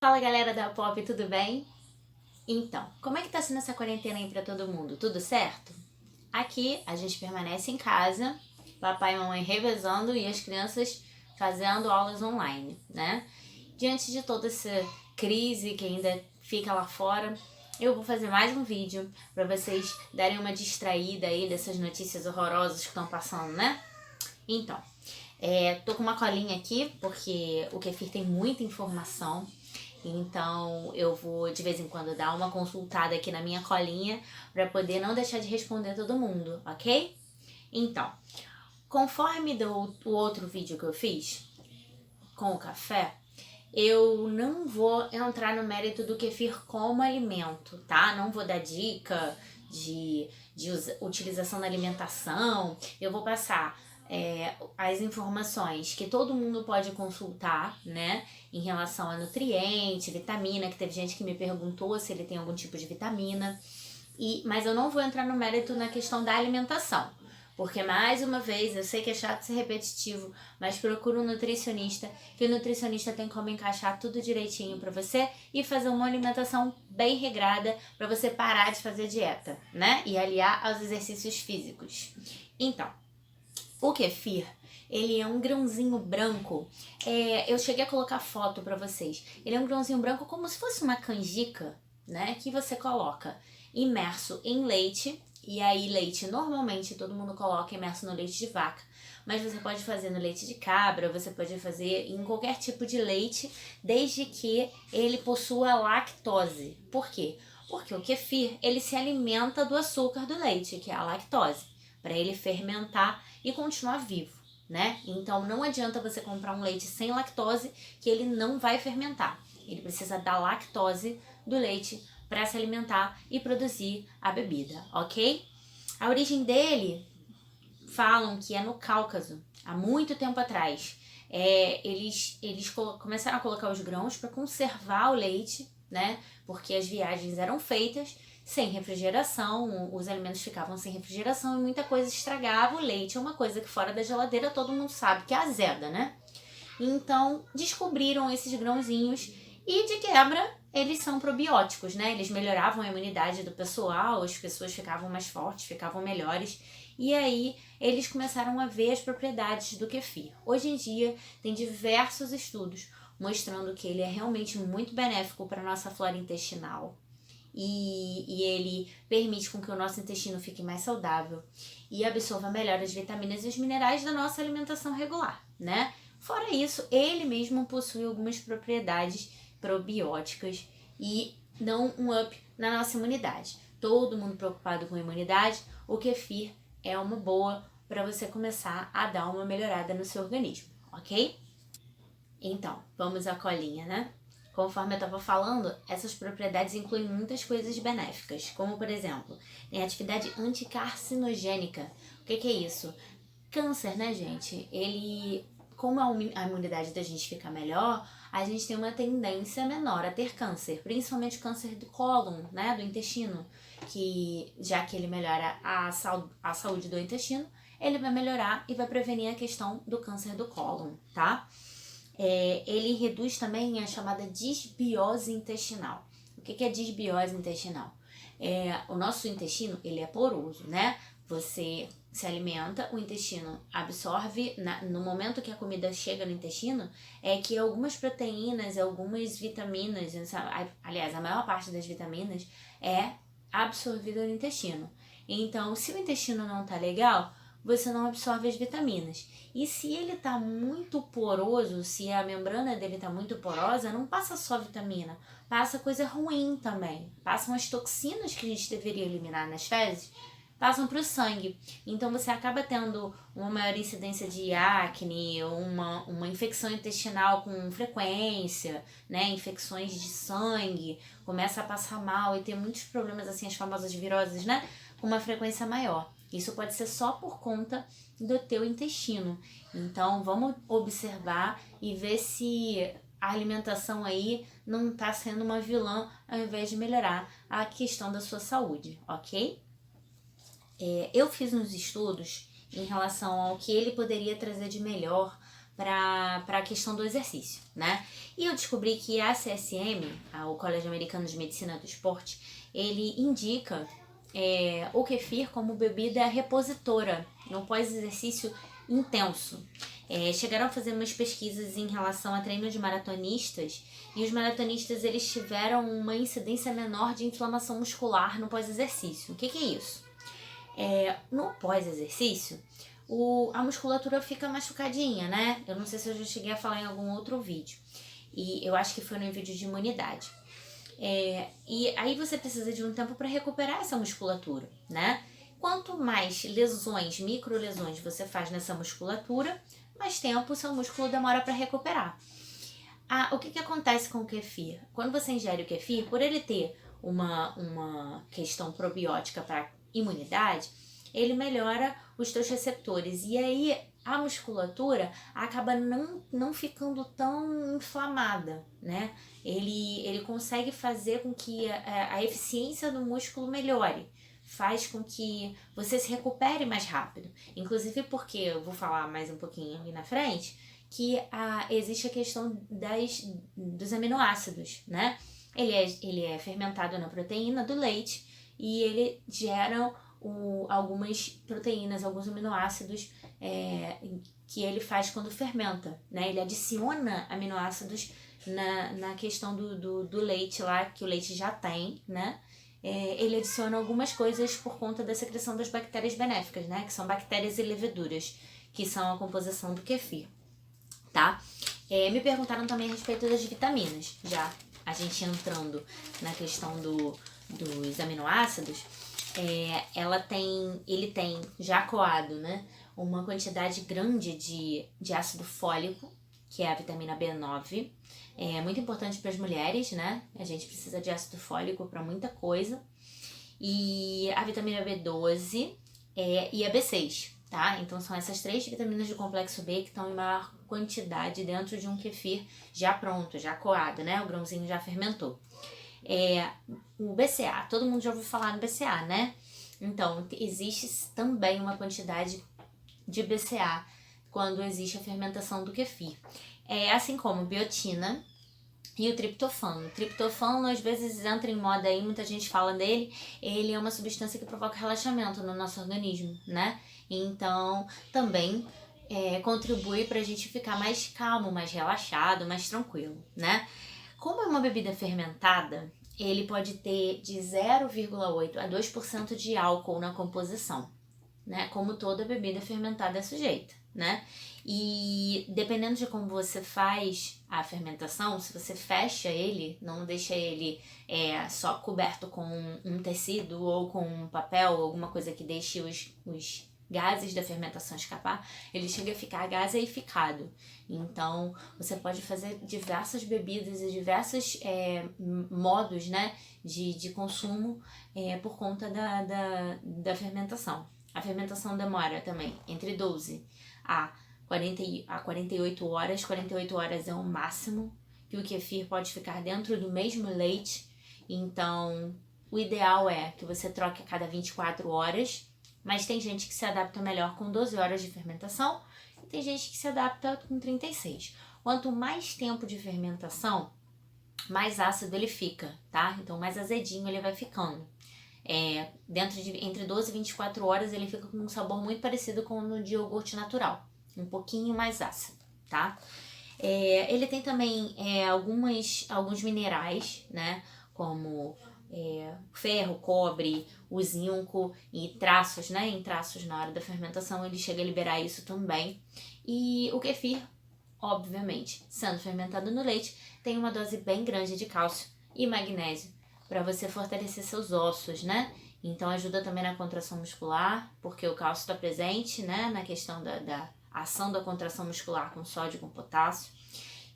Fala galera da Pop, tudo bem? Então, como é que tá sendo essa quarentena aí pra todo mundo? Tudo certo? Aqui a gente permanece em casa, papai e mamãe revezando e as crianças fazendo aulas online, né? Diante de toda essa crise que ainda fica lá fora, eu vou fazer mais um vídeo pra vocês darem uma distraída aí dessas notícias horrorosas que estão passando, né? Então, tô com uma colinha aqui porque o Kefir tem muita informação. Então eu vou de vez em quando dar uma consultada aqui na minha colinha para poder não deixar de responder todo mundo, ok? Então, conforme o outro vídeo que eu fiz com o café, eu não vou entrar no mérito do kefir como alimento, tá? Não vou dar dica de utilização na alimentação. Eu vou passar as informações que todo mundo pode consultar, né? Em relação a nutriente, vitamina, que teve gente que me perguntou se ele tem algum tipo de vitamina. Mas eu não vou entrar no mérito na questão da alimentação. Porque, mais uma vez, eu sei que é chato ser repetitivo, mas procura um nutricionista, que o nutricionista tem como encaixar tudo direitinho para você e fazer uma alimentação bem regrada para você parar de fazer dieta, né? E aliar aos exercícios físicos. Então, o kefir, ele é um grãozinho branco. Eu cheguei a colocar foto para vocês. Ele é um grãozinho branco como se fosse uma canjica, né? Que você coloca imerso em leite. E aí, leite normalmente todo mundo coloca imerso no leite de vaca. Mas você pode fazer no leite de cabra, você pode fazer em qualquer tipo de leite, desde que ele possua lactose. Por quê? Porque o kefir, ele se alimenta do açúcar do leite, que é a lactose, para ele fermentar e continuar vivo, né? Então não adianta você comprar um leite sem lactose, que ele não vai fermentar. Ele precisa da lactose do leite para se alimentar e produzir a bebida, ok? A origem dele falam que é no Cáucaso, há muito tempo atrás. Eles começaram a colocar os grãos para conservar o leite, né? Porque as viagens eram feitas sem refrigeração, os alimentos ficavam sem refrigeração e muita coisa estragava. O leite é uma coisa que fora da geladeira todo mundo sabe que é azeda, né? Então descobriram esses grãozinhos e de quebra eles são probióticos, né? Eles melhoravam a imunidade do pessoal, as pessoas ficavam mais fortes, ficavam melhores. E aí eles começaram a ver as propriedades do kefir. Hoje em dia tem diversos estudos mostrando que ele é realmente muito benéfico para a nossa flora intestinal. E ele permite com que o nosso intestino fique mais saudável e absorva melhor as vitaminas e os minerais da nossa alimentação regular, né? Fora isso, ele mesmo possui algumas propriedades probióticas e dão um up na nossa imunidade. Todo mundo preocupado com a imunidade, o kefir é uma boa para você começar a dar uma melhorada no seu organismo, ok? Então, vamos à colinha, né? Conforme eu estava falando, essas propriedades incluem muitas coisas benéficas, como por exemplo, tem atividade anticarcinogênica. O que é isso? Câncer, né, gente? Como a imunidade da gente fica melhor, a gente tem uma tendência menor a ter câncer, principalmente câncer do cólon, né, do intestino, que já que ele melhora a saúde do intestino, ele vai melhorar e vai prevenir a questão do câncer do cólon, tá? Ele reduz também a chamada disbiose intestinal. O que é disbiose intestinal? O nosso intestino, ele é poroso, né? Você se alimenta, o intestino absorve, no momento que a comida chega no intestino, é que algumas proteínas, algumas vitaminas, aliás, a maior parte das vitaminas é absorvida no intestino. Então, se o intestino não tá legal, você não absorve as vitaminas. E se ele tá muito poroso, se a membrana dele tá muito porosa, não passa só vitamina, passa coisa ruim também. Passam as toxinas que a gente deveria eliminar nas fezes, passam para o sangue. Então você acaba tendo uma maior incidência de acne, uma infecção intestinal com frequência, né? Infecções de sangue, começa a passar mal e ter muitos problemas, assim, as famosas viroses, né? Com uma frequência maior. Isso pode ser só por conta do teu intestino. Então vamos observar e ver se a alimentação aí não está sendo uma vilã ao invés de melhorar a questão da sua saúde, ok? Eu fiz uns estudos em relação ao que ele poderia trazer de melhor para a questão do exercício, né? E eu descobri que a CSM, o Colégio Americano de Medicina do Esporte, ele indica o kefir como bebida repositora no pós-exercício intenso. Chegaram a fazer umas pesquisas em relação a treino de maratonistas, e os maratonistas eles tiveram uma incidência menor de inflamação muscular no pós-exercício. O que é isso? No pós-exercício, a musculatura fica machucadinha, né? Eu não sei se eu já cheguei a falar em algum outro vídeo. E eu acho que foi no vídeo de imunidade. E aí você precisa de um tempo para recuperar essa musculatura, né? Quanto mais lesões, microlesões você faz nessa musculatura, mais tempo o seu músculo demora para recuperar. O que acontece com o kefir? Quando você ingere o kefir, por ele ter uma questão probiótica para imunidade, ele melhora os teus receptores. E aí a musculatura acaba não ficando tão inflamada, né? Ele consegue fazer com que a eficiência do músculo melhore. Faz com que você se recupere mais rápido. Inclusive porque, eu vou falar mais um pouquinho ali na frente, que existe a questão dos aminoácidos, né? Ele é fermentado na proteína do leite e ele gera algumas proteínas, alguns aminoácidos que ele faz quando fermenta, né? Ele adiciona aminoácidos na questão do leite lá, que o leite já tem, né? Ele adiciona algumas coisas por conta da secreção das bactérias benéficas, né? Que são bactérias e leveduras, que são a composição do kefir, tá? Me perguntaram também a respeito das vitaminas, já a gente entrando na questão dos aminoácidos. Ele tem já coado, né, uma quantidade grande de ácido fólico, que é a vitamina B9. É muito importante para as mulheres, né? A gente precisa de ácido fólico para muita coisa. E a vitamina B12 e a B6, tá? Então são essas 3 vitaminas do complexo B que estão em maior quantidade dentro de um kefir já pronto, já coado, né? O grãozinho já fermentou. O BCA, todo mundo já ouviu falar no BCA, né? Então, existe também uma quantidade de BCA quando existe a fermentação do kefir. Assim como biotina e o triptofano. O triptofano às vezes entra em moda aí, muita gente fala dele. Ele é uma substância que provoca relaxamento no nosso organismo, né? Então, também contribui para a gente ficar mais calmo, mais relaxado, mais tranquilo, né? Como é uma bebida fermentada, ele pode ter de 0,8 a 2% de álcool na composição, né? Como toda bebida fermentada é sujeita, né? E dependendo de como você faz a fermentação, se você fecha ele, não deixa ele só coberto com um tecido ou com um papel, alguma coisa que deixe os gases da fermentação escapar, ele chega a ficar gaseificado. Então, você pode fazer diversas bebidas e diversos modos, né, de consumo por conta da fermentação. A fermentação demora também entre 12 a 48 horas. 48 horas é o máximo que o kefir pode ficar dentro do mesmo leite. Então, o ideal é que você troque a cada 24 horas, mas tem gente que se adapta melhor com 12 horas de fermentação e tem gente que se adapta com 36. Quanto mais tempo de fermentação, mais ácido ele fica, tá? Então, mais azedinho ele vai ficando. Entre 12 e 24 horas ele fica com um sabor muito parecido com o de iogurte natural, um pouquinho mais ácido, tá? Ele tem também alguns minerais, né? Como ferro, cobre, o zinco e traços, né? Em traços na hora da fermentação ele chega a liberar isso também. E o kefir, obviamente, sendo fermentado no leite, tem uma dose bem grande de cálcio e magnésio para você fortalecer seus ossos, né? Então ajuda também na contração muscular, porque o cálcio está presente, né? Na questão da ação da contração muscular com sódio e com potássio.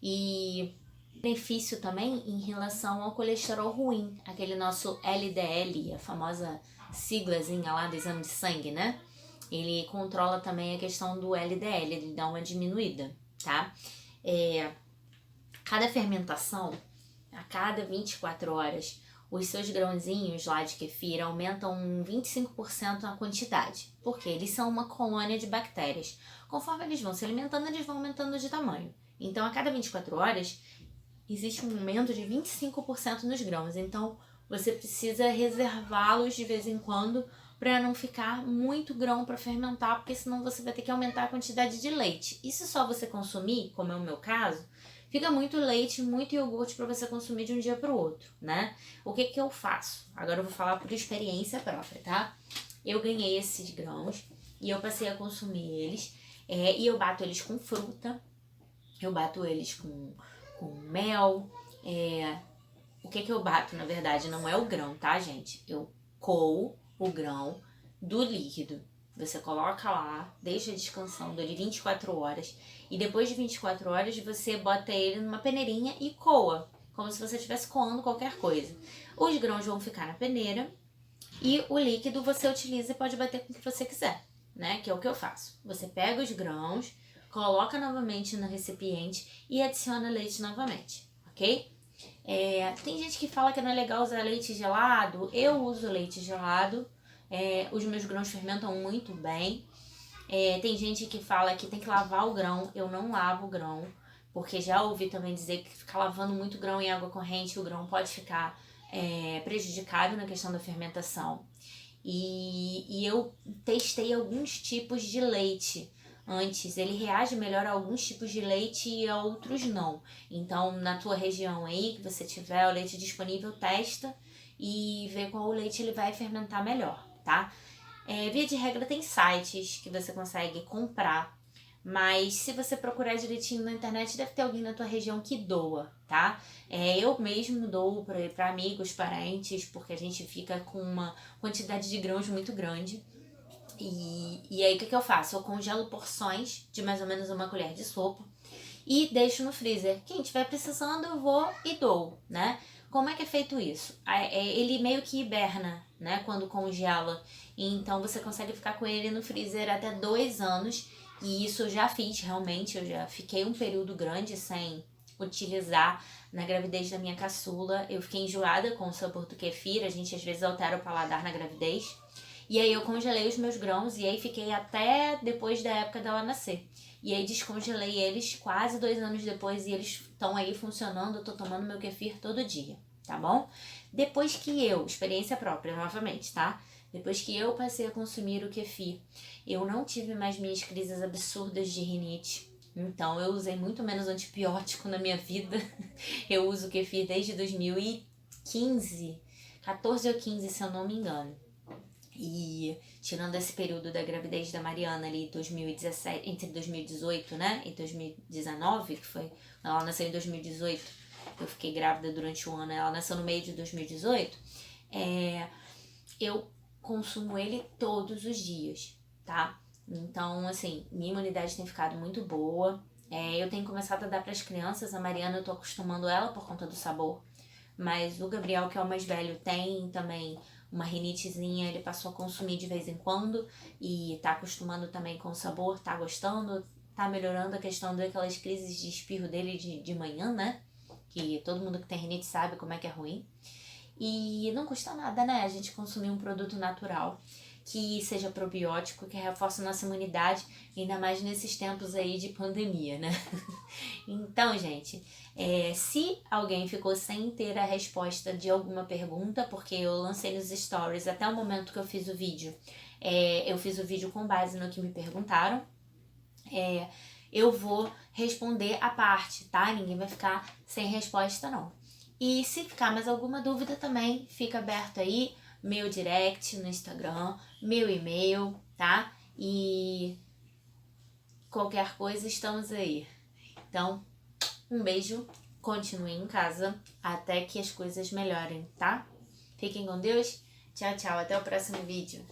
E benefício também em relação ao colesterol ruim, aquele nosso LDL, a famosa siglazinha lá do exame de sangue, né? Ele controla também a questão do LDL, ele dá uma diminuída, tá? Cada fermentação, a cada 24 horas, os seus grãozinhos lá de kefir aumentam 25% na quantidade, porque eles são uma colônia de bactérias. Conforme eles vão se alimentando, eles vão aumentando de tamanho. Então, a cada 24 horas, existe um aumento de 25% nos grãos. Então, você precisa reservá-los de vez em quando para não ficar muito grão para fermentar, porque senão você vai ter que aumentar a quantidade de leite. E se só você consumir, como é o meu caso, fica muito leite, muito iogurte para você consumir de um dia para o outro, né? O que que eu faço? Agora eu vou falar por experiência própria, tá? Eu ganhei esses grãos e eu passei a consumir eles. E eu bato eles com fruta, eu bato eles com mel. O que que eu bato, na verdade, não é o grão, tá, gente? Eu coo o grão do líquido. Você coloca lá, deixa descansando ele 24 horas. E depois de 24 horas, você bota ele numa peneirinha e coa. Como se você estivesse coando qualquer coisa. Os grãos vão ficar na peneira. E o líquido você utiliza e pode bater com o que você quiser, né? Que é o que eu faço. Você pega os grãos, coloca novamente no recipiente e adiciona leite novamente, ok? Tem gente que fala que não é legal usar leite gelado. Eu uso leite gelado. Os meus grãos fermentam muito bem. Tem gente que fala que tem que lavar o grão. Eu não lavo o grão, porque já ouvi também dizer que ficar lavando muito grão em água corrente, o grão pode ficar prejudicado na questão da fermentação. E eu testei alguns tipos de leite antes. Ele reage melhor a alguns tipos de leite e a outros não. Então, na tua região aí, que você tiver o leite disponível, testa e vê qual leite ele vai fermentar melhor, tá? Via de regra, tem sites que você consegue comprar, mas se você procurar direitinho na internet, deve ter alguém na tua região que doa, tá? Eu mesmo dou para amigos, parentes, porque a gente fica com uma quantidade de grãos muito grande. E aí, o que eu faço? Eu congelo porções de mais ou menos uma colher de sopa e deixo no freezer. Quem estiver precisando, eu vou e dou, né? Como é que é feito isso? Ele meio que hiberna, né? Quando congela. Então, você consegue ficar com ele no freezer até 2 anos. E isso eu já fiz, realmente. Eu já fiquei um período grande sem utilizar na gravidez da minha caçula. Eu fiquei enjoada com o sabor do kefir. A gente, às vezes, altera o paladar na gravidez. E aí eu congelei os meus grãos e aí fiquei até depois da época dela nascer. E aí descongelei eles quase 2 anos depois e eles estão aí funcionando. Eu tô tomando meu kefir todo dia, tá bom? Depois que experiência própria novamente, tá? Depois que eu passei a consumir o kefir, eu não tive mais minhas crises absurdas de rinite. Então eu usei muito menos antibiótico na minha vida. Eu uso kefir desde 2015, 14 ou 15 se eu não me engano. E tirando esse período da gravidez da Mariana ali, 2017, entre 2018, né, e 2019, que foi, ela nasceu em 2018, eu fiquei grávida durante um ano, ela nasceu no meio de 2018, eu consumo ele todos os dias, tá? Então, assim, minha imunidade tem ficado muito boa. Eu tenho começado a dar para as crianças, a Mariana eu tô acostumando ela por conta do sabor, mas o Gabriel, que é o mais velho, tem também uma rinitezinha, ele passou a consumir de vez em quando e tá acostumando também com o sabor, tá gostando, tá melhorando a questão daquelas crises de espirro dele de manhã, né? Que todo mundo que tem rinite sabe como é que é ruim. E não custa nada, né? A gente consumir um produto natural que seja probiótico, que reforce a nossa imunidade, ainda mais nesses tempos aí de pandemia, né? Então, gente, se alguém ficou sem ter a resposta de alguma pergunta, porque eu lancei nos stories até o momento que eu fiz o vídeo, eu fiz o vídeo com base no que me perguntaram, eu vou responder a parte, tá? Ninguém vai ficar sem resposta, não. E se ficar mais alguma dúvida também, fica aberto aí meu direct no Instagram, meu e-mail, tá? E qualquer coisa, estamos aí. Então, um beijo, continuem em casa até que as coisas melhorem, tá? Fiquem com Deus, tchau, tchau, até o próximo vídeo.